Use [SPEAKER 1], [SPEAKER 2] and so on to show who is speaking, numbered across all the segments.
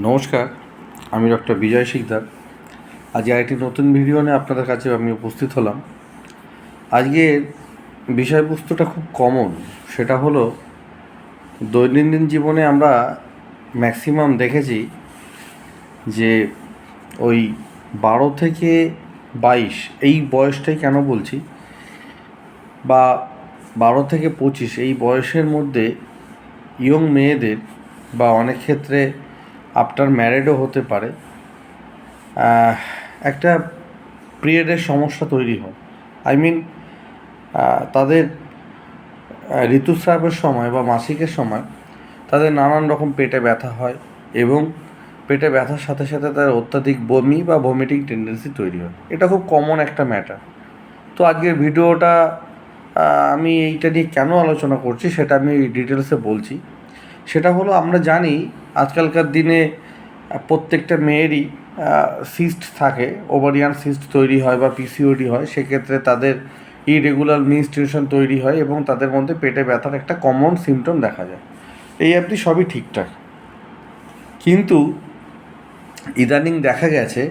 [SPEAKER 1] নমস্কার, আমি ডক্টর বিজয় শিকদার। আজ আরেকটি নতুন ভিডিও নিয়ে আপনাদের কাছে আমি উপস্থিত হলাম। আজকের বিষয়বস্তুটা খুব কমন, সেটা হলো দৈনন্দিন জীবনে আমরা ম্যাক্সিমাম দেখেছি যে ওই 12 থেকে 22 এই বয়সটাই কেন বলছি, বা 12 থেকে 25 এই বয়সের মধ্যে ইয়ং মেয়েদের, বা অনেক ক্ষেত্রে আফটার ম্যারেডও হতে পারে, একটা পিরিয়ডের সমস্যা তৈরি হয়। তাদের ঋতুস্রাবের সময় বা মাসিকের সময় তাদের নানান রকম পেটে ব্যথা হয়, এবং পেটে ব্যথার সাথে সাথে তাদের অত্যাধিক বমি বা ভমিটিং টেন্ডেন্সি তৈরি হয়। এটা খুব কমন একটা ম্যাটার। তো আজকের ভিডিওটা আমি এইটা নিয়ে কেন আলোচনা করছি সেটা আমি ডিটেলসে বলছি। সেটা হলো, আমরা জানি আজকালকার দিনে প্রত্যেকটা মেয়েরই সিস্ট থাকে, ওভারিয়ান সিস্ট তৈরি হয় বা পিসিওডি হয়। সেক্ষেত্রে তাদের ইরেগুলার মেনস্ট্রুয়েশন তৈরি হয় এবং তাদের মধ্যে পেটে ব্যথার একটা কমন সিমটম দেখা যায়। এই অবধি সবই ঠিকঠাক, কিন্তু ইদানিং দেখা গেছে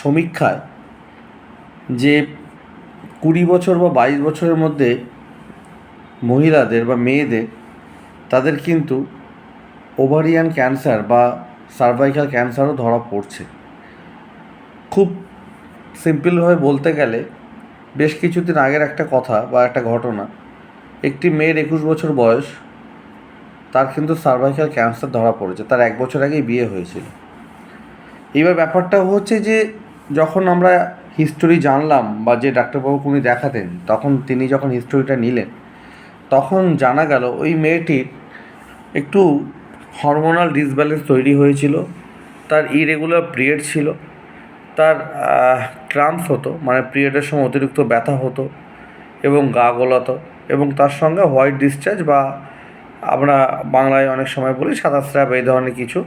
[SPEAKER 1] সমীক্ষায় যে 20 বছর বা 22 বছরের মধ্যে মহিলাদের বা মেয়েদের, তাদের কিন্তু ওভারিয়ান ক্যান্সার বা সার্ভাইকাল ক্যান্সারও ধরা পড়ছে। খুব সিম্পলভাবে বলতে গেলে, বেশ কিছুদিন আগের একটা কথা বা একটা ঘটনা, একটি মেয়ের 21 বছর বয়স, তার কিন্তু সার্ভাইকাল ক্যান্সার ধরা পড়েছে। তার 1 বছর আগেই বিয়ে হয়েছিল। এইবার ব্যাপারটা হচ্ছে যে, যখন আমরা হিস্টোরি জানলাম বা যে ডাক্তারবাবুকে উনি দেখাতেন, তখন তিনি যখন হিস্টোরিটা নিলেন, তখন জানা গেল ওই মেয়েটির একটু হরমোনাল ডিসব্যালেন্স তৈরি হয়েছিল। তার ইরেগুলার পিরিয়ড ছিল, তার ক্রাম্পস হতো, মানে পিরিয়ডের সময় অতিরিক্ত ব্যথা হতো এবং গা গোলাতো, এবং তার সঙ্গে হোয়াইট ডিসচার্জ বা আমরা বাংলায় অনেক সময় বলি সাদা স্রাব, এই ধরনের কিছু।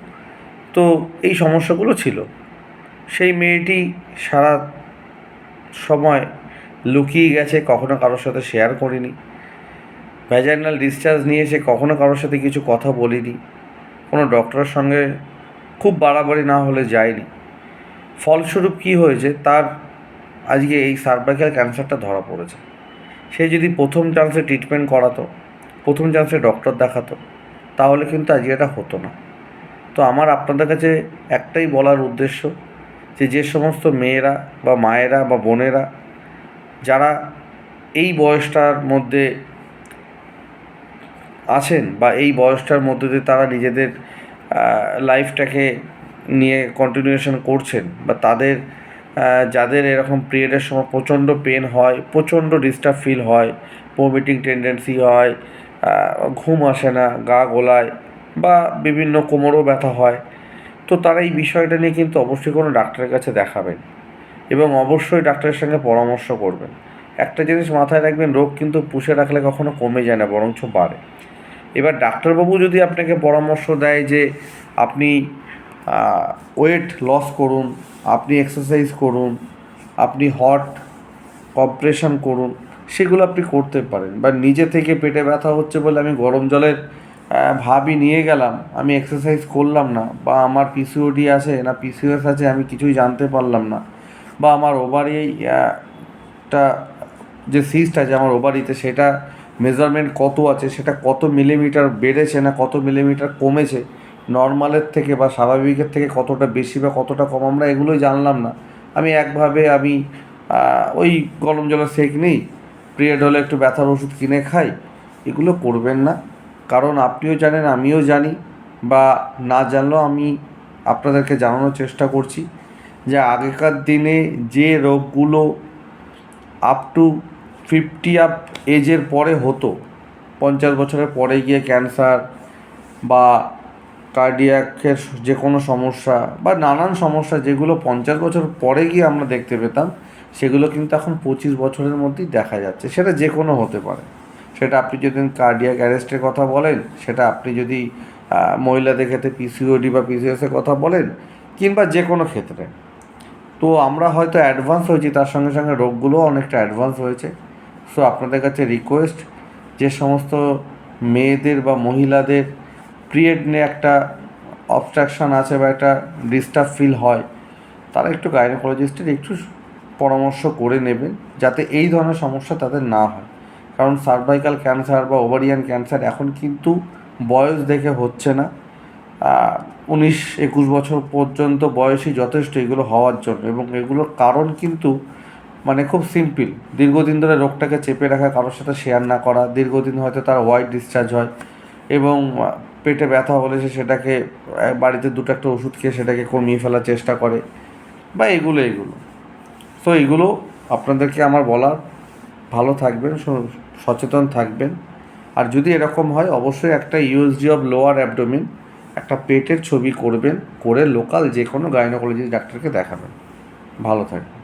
[SPEAKER 1] তো এই সমস্যাগুলো ছিল। সেই মেয়েটি সারা সময় লুকিয়ে গেছে, কখনো কারোর সাথে শেয়ার করিনি। ভ্যাজাইনাল ডিসচার্জ নিয়ে সে কখনো কারোর সাথে কিছু কথা বলিনি, কোনো ডক্টরের সঙ্গে খুব বাড়াবাড়ি না হলে যায়নি। ফলস্বরূপ কী হয়েছে, তার আজকে এই সার্ভাইকাল ক্যান্সারটা ধরা পড়েছে। সে যদি প্রথম চান্সে ট্রিটমেন্ট করাতো, প্রথম চান্সে ডক্টর দেখাতো, তাহলে কিন্তু আজকে এটা হতো না। তো আমার আপনাদের কাছে একটাই বলার উদ্দেশ্য, যে সমস্ত মেয়েরা বা মায়েরা বা বোনেরা যারা এই বয়সটার মধ্যে আছেন, বা এই বয়সটার মধ্যে দিয়ে তারা নিজেদের লাইফটাকে নিয়ে কন্টিনিউয়েশন করছেন, বা তাদের যাদের এরকম পিরিয়ডের সময় প্রচণ্ড পেন হয়, প্রচণ্ড ডিস্টার্ব ফিল হয়, ভমিটিং টেন্ডেন্সি হয়, ঘুম আসে না, গা গোলায়, বা বিভিন্ন কোমরও ব্যথা হয়, তো তারা এই বিষয়টা নিয়ে কিন্তু অবশ্যই কোনো ডাক্তারের কাছে দেখাবেন, এবং অবশ্যই ডাক্তারের সঙ্গে পরামর্শ করবেন। একটা জিনিস মাথায় রাখবেন, রোগ কিন্তু পুষে রাখলে কখনো কমে যায় না, বরঞ্চ বাড়ে। এবার ডাক্তারবাবু যদি আপনাকে পরামর্শ দেয় যে আপনি ওয়েট লস করুন, আপনি এক্সারসাইজ করুন, আপনি হট কম্প্রেশন করুন, সেগুলো আপনি করতে পারেন। বা নিজে থেকে পেটে ব্যথা হচ্ছে বলে আমি গরম জলের ভাবই নিয়ে গেলাম, আমি এক্সারসাইজ করলাম না, বা আমার পিসিওডি আছে না পিসিওএস আছে আমি কিছুই জানতে পারলাম না, বা আমার ওভারিটা যে সিস্ট আছে আমার ওভারিতে, সেটা মেজারমেন্ট কত আছে, সেটা কত মিলিমিটার বেড়েছে না কত মিলিমিটার কমেছে নর্মালের থেকে বা স্বাভাবিকের থেকে, কতটা বেশি বা কতটা কম, আমরা এগুলোই জানলাম না। আমি ওই গরম জলের সেঁক নিই, পিরিয়ড হলে একটু ব্যথার ওষুধ কিনে খাই। এগুলো করবেন না, কারণ আপনিও জানেন, আমিও জানি, বা না জানলেও আমি আপনাদেরকে জানানোর চেষ্টা করছি যে আগেকার দিনে যে রোগগুলো আপ টু 50 এজের পরে হতো, 50 বছরের পরে গিয়ে ক্যান্সার বা কার্ডিয়াকের যে কোনো সমস্যা বা নানান সমস্যা, যেগুলো 50 বছর পরে গিয়ে আমরা দেখতে পেতাম, সেগুলো কিন্তু এখন 25 বছরের মধ্যেই দেখা যাচ্ছে। সেটা যে কোনো হতে পারে। সেটা আপনি যদি কার্ডিয়াক অ্যারেস্টের কথা বলেন, সেটা আপনি যদি মহিলাদের ক্ষেত্রে পিসিওডি বা পিসিওএসের কথা বলেন, কিংবা যে কোনো ক্ষেত্রে। তো আমরা হয়তো অ্যাডভান্স হয়েছি, তার সঙ্গে সঙ্গে রোগগুলোও অনেকটা অ্যাডভান্স হয়েছে। সো আপনাদের কাছে রিকোয়েস্ট, যে সমস্ত মেয়েদের বা মহিলাদের পিরিয়ড নিয়ে একটা অবস্ট্রাকশান আছে বা একটা ডিস্টার্ব ফিল হয়, তারা একটু গাইনোকোলজিস্টের একটু পরামর্শ করে নেবেন যাতে এই ধরনের সমস্যা তাদের না হয়। কারণ সার্ভাইকাল ক্যান্সার বা ওভারিয়ান ক্যান্সার এখন কিন্তু বয়স দেখে হচ্ছে না, 19-21 বছর পর্যন্ত বয়সই যথেষ্ট এগুলো হওয়ার জন্য। এবং এগুলোর কারণ কিন্তু মানে খুব সিম্পল, দীর্ঘদিন ধরে রোগটাকে চেপে রাখা, কারোর সাথে শেয়ার না করা, দীর্ঘদিন হয়তো তার হোয়াইট ডিসচার্জ হয় এবং পেটে ব্যথা হলে সে সেটাকে বাড়িতে দুটো একটা ওষুধ খেয়ে সেটাকে কমিয়ে ফেলার চেষ্টা করে বা এগুলো। তো এগুলো আপনাদেরকে আমার বলার, ভালো থাকবেন, সচেতন থাকবেন। আর যদি এরকম হয় অবশ্যই একটা ইউএসজি অফ লোয়ার অ্যাবডোমেন, একটা পেটের ছবি করবেন, করে লোকাল যে কোনো গাইনোকোলজিস্ট ডাক্তারকে দেখাবেন। ভালো থাকবেন।